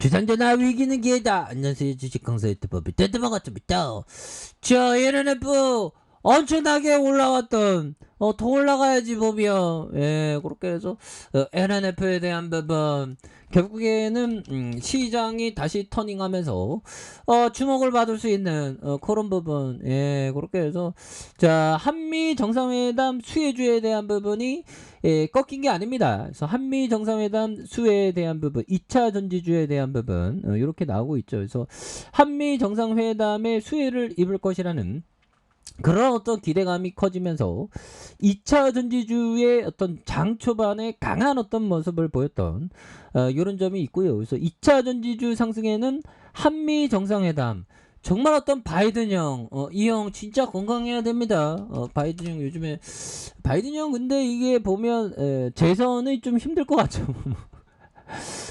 주산전화 위기는 기회다. 안녕하세요. 주식 강사 유튜버 밑에드만 같습니다. 자, LNF 엄청나게 올라왔던 더 올라가야지 보면 그렇게 해서 LNF에 대한 부분 결국에는 시장이 다시 터닝하면서 주목을 받을 수 있는 그런 부분 그렇게 해서 자 한미 정상회담 수혜주에 대한 부분이 꺾인 게 아닙니다. 그래서 한미 정상회담 수혜에 대한 부분 2차 전지주에 대한 부분 이렇게 나오고 있죠. 그래서 한미 정상회담의 수혜를 입을 것이라는 그런 어떤 기대감이 커지면서 2차 전지주의 어떤 장 초반에 강한 어떤 모습을 보였던 이런 점이 있고요. 그래서 2차 전지주 상승에는 한미 정상회담 정말 어떤 바이든 형, 이 형 진짜 건강해야 됩니다. 바이든 형 요즘에 바이든 형 근데 이게 보면 재선이 좀 힘들 것 같죠.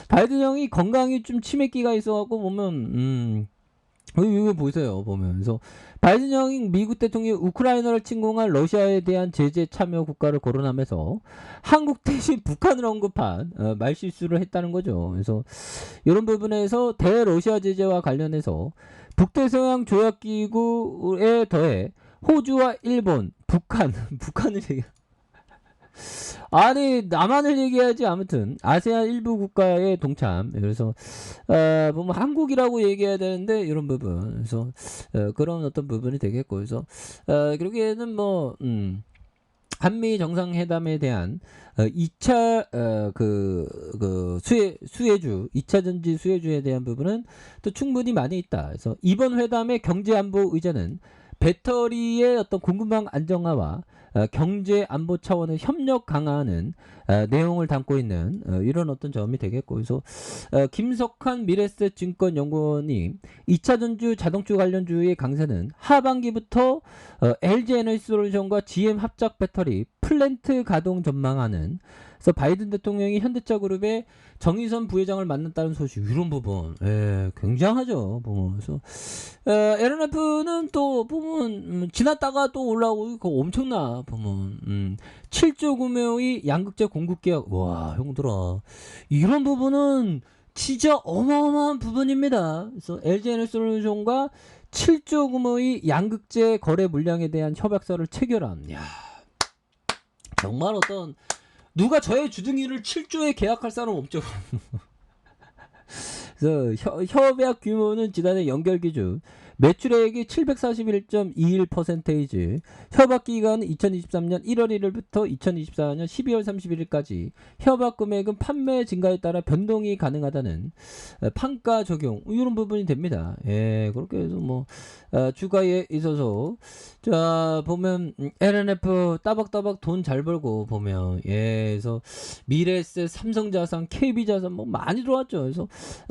바이든 형이 건강이 좀 치매기가 있어갖고 보면 이거 보세요 보면. 그래서 바이든 형이 미국 대통령이 우크라이나를 침공한 러시아에 대한 제재 참여 국가를 거론하면서 한국 대신 북한을 언급한 말실수를 했다는 거죠. 그래서 이런 부분에서 대러시아 제재와 관련해서 북대서양 조약기구에 더해 호주와 일본, 북한, 북한을 얘기. 아니 남한을 얘기하지. 아무튼 아세안 일부 국가의 동참. 그래서 보면 한국이라고 얘기해야 되는데 이런 부분. 그래서 그런 어떤 부분이 되겠고. 그래서 결국에는 뭐 한미 정상회담에 대한 2차 수혜주 2차 전지 수혜주에 대한 부분은 또 충분히 많이 있다. 그래서 이번 회담의 경제안보 의제는 배터리의 어떤 공급망 안정화와 경제 안보 차원의 협력 강화하는 내용을 담고 있는 이런 어떤 점이 되겠고. 그래서 김석환 미래에셋 증권연구원이 2차 전주 자동차 관련주의 강세는 하반기부터 LG에너지솔루션과 GM 합작 배터리 플랜트 가동 전망하는. 그래서 바이든 대통령이 현대차그룹의 정의선 부회장을 만났다는 소식 이런 부분 굉장하죠. 보면. 그래서 LNF는 또 보면 지났다가 또 올라오고 이거 엄청나 보면 7조 구매의 양극재 공급 계약. 와 형들아 이런 부분은 진짜 어마어마한 부분입니다. 그래서 LG에너지솔루션과 7조 규모의 양극재 거래 물량에 대한 협약서를 체결함. 야 정말 어떤 누가 저의 주둥이를 7조에 계약할 사람 없죠. 그래서 협약 규모는 지난해 연결 기준 매출액이 741.21%, 협약 기간은 2023년 1월 1일부터 2024년 12월 31일까지, 협약 금액은 판매 증가에 따라 변동이 가능하다는 판가 적용 이런 부분이 됩니다. 그렇게 해서 뭐 주가에 있어서 자 보면 LNF 따박따박 돈 잘 벌고 보면 그래서 미래에셋, 삼성자산, KB자산 뭐 많이 들어왔죠. 그래서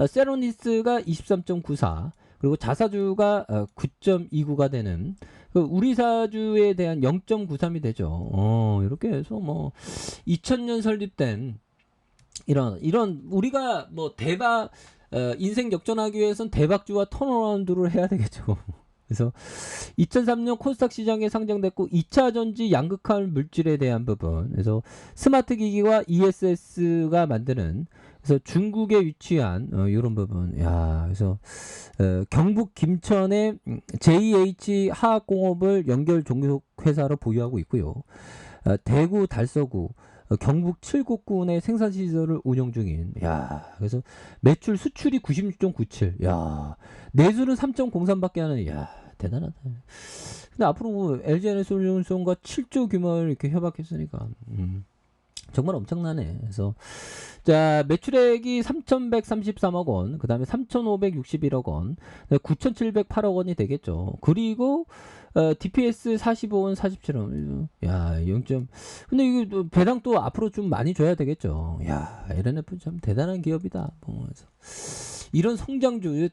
세로니스가 23.94 그리고 자사주가 9.29가 되는 우리사주에 대한 0.93이 되죠. 이렇게 해서 뭐 2000년 설립된 이런 우리가 뭐 대박 인생 역전하기 위해선 대박주와 턴어라운드를 해야 되겠죠. 그래서 2003년 코스닥 시장에 상장됐고 2차 전지 양극화 물질에 대한 부분. 그래서 스마트 기기와 ESS가 만드는 그래서 중국에 위치한 이런 부분. 야, 그래서 경북 김천의 JH 화학공업을 연결 종속 회사로 보유하고 있고요. 대구 달서구 경북 칠곡군의 생산 시설을 운영 중인. 야, 그래서 매출 수출이 96.97. 야, 내수는 3.03밖에 안 하는. 야, 대단하다. 근데 앞으로 뭐 LG에너지솔루션과 7조 규모를 이렇게 협약했으니까 정말 엄청나네. 그래서 자 매출액이 3,133억 원, 그 다음에 3,561억 원, 9,708억 원이 되겠죠. 그리고 DPS 45원, 47원. 야, 0점. 근데 이게 또 배당 또 앞으로 좀 많이 줘야 되겠죠. 야, LNF 참 대단한 기업이다. 보면서 이런 성장주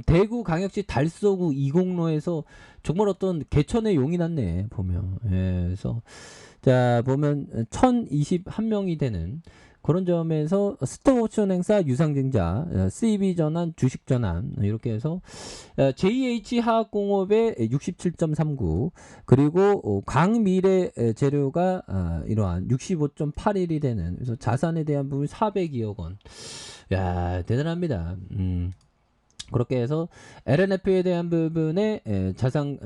대구 광역시 달서구 이공로에서 정말 어떤 개천의 용이 났네 보면. 그래서 자 보면 1021명이 되는 그런 점에서 스톡옵션 행사 유상증자, CB 전환, 주식 전환 이렇게 해서 JH 화학공업의 67.39 그리고 광미래 재료가 이러한 65.81이 되는. 그래서 자산에 대한 부분 402억 원. 야, 대단합니다. 그렇게 해서 LNF에 대한 부분의 자산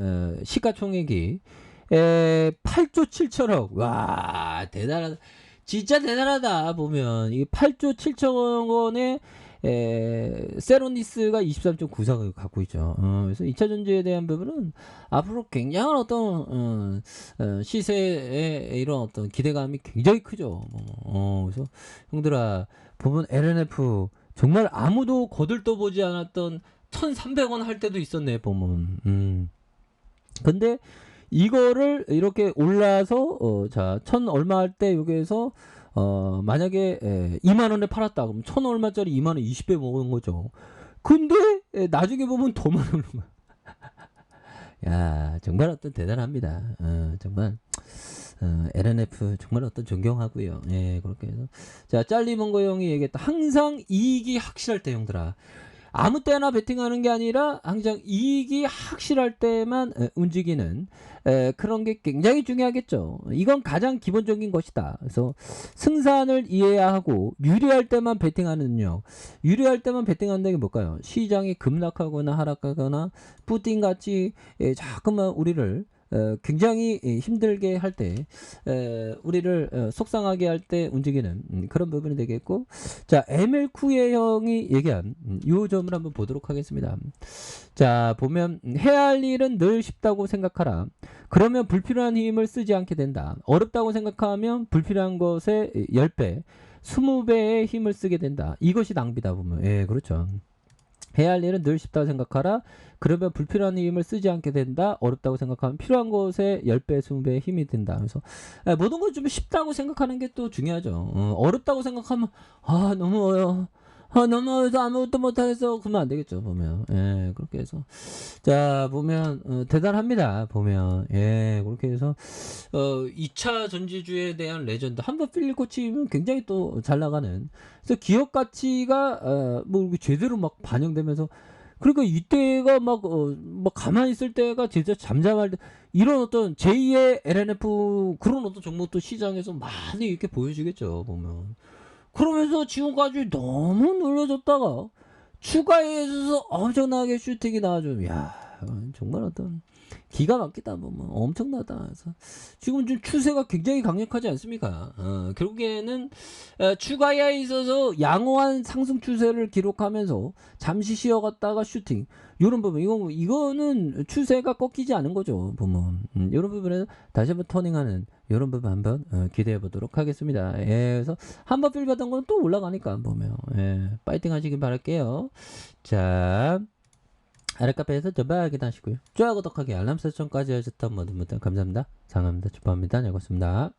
시가총액이 8조 7천억. 와, 대단하다. 진짜 대단하다. 보면 이 8조 7천억 원의 세로니스가 23.94을 갖고 있죠. 그래서 2차 전지에 대한 부분은 앞으로 굉장한 어떤 시세의 이런 어떤 기대감이 굉장히 크죠. 그래서 형들아 보면 LNF 정말 아무도 거들떠보지 않았던 1,300원 할 때도 있었네 보면. 근데 이거를 이렇게 올라서 자, 1,000 얼마 할 때 여기에서 만약에 2만 원에 팔았다 그럼 1,000 얼마짜리 2만 원 20배 먹은 거죠. 근데 나중에 보면 더 많은 거야. 야, 정말 어떤 대단합니다. 정말 LNF 정말 어떤 존경하고요. 예, 그렇게 해서 자, 짤리먼거 형이 얘기했다. 항상 이익이 확실할 때 형들아. 아무 때나 베팅하는 게 아니라 항상 이익이 확실할 때만 움직이는 그런 게 굉장히 중요하겠죠. 이건 가장 기본적인 것이다. 그래서 승산을 이해해야 하고 유리할 때만 베팅하는 능력. 유리할 때만 베팅한다는 게 뭘까요? 시장이 급락하거나 하락하거나 푸틴같이 자꾸만 우리를 굉장히 힘들게 할 때 우리를 속상하게 할 때 움직이는 그런 부분이 되겠고, 자, ML쿠의 형이 얘기한 이 점을 한번 보도록 하겠습니다. 자, 보면 해야 할 일은 늘 쉽다고 생각하라. 그러면 불필요한 힘을 쓰지 않게 된다. 어렵다고 생각하면 불필요한 것에 10배 20배의 힘을 쓰게 된다. 이것이 낭비다 보면. 예, 그렇죠. 해야 할 일은 늘 쉽다고 생각하라. 그러면 불필요한 힘을 쓰지 않게 된다. 어렵다고 생각하면 필요한 것에 10배, 20배의 힘이 든다. 그래서 모든 걸 좀 쉽다고 생각하는 게 또 중요하죠. 어렵다고 생각하면 너무 어려워. 너무 어려워서 아무것도 못하겠어. 그러면 안 되겠죠. 보면. 예, 그렇게 해서 자, 보면 대단합니다. 보면. 예, 그렇게 해서 2차 전지주에 대한 레전드 한번 필립 코치면 굉장히 또 잘 나가는. 그래서 기업 가치가 뭐 제대로 막 반영되면서, 그러니까 이때가 막 가만히 있을 때가 진짜 잠잠할 때 이런 어떤 제2의 LNF 그런 어떤 종목도 시장에서 많이 이렇게 보여지겠죠. 보면. 그러면서 지금까지 너무 눌러줬다가 추가해서 엄청나게 슈팅이 나와주면, 야, 정말 어떤 기가 막히다 보면 엄청나다. 그래서 지금 좀 추세가 굉장히 강력하지 않습니까? 결국에는 추가에 있어서 양호한 상승 추세를 기록하면서 잠시 쉬어갔다가 슈팅, 이런 부분, 이거는 추세가 꺾이지 않은 거죠. 보면 이런 부분에서 다시 한번 터닝하는 이런 부분 한번 기대해 보도록 하겠습니다. 예, 그래서 한번 필 받은 건 또 올라가니까 보면 파이팅 하시길 바랄게요. 자, 아랫카페에서 저박이 하시고요. 좋아요, 구독하기, 알람 설정까지 하셨던 모든 분들 감사합니다. 사랑합니다. 축복합니다. 네, 고맙습니다.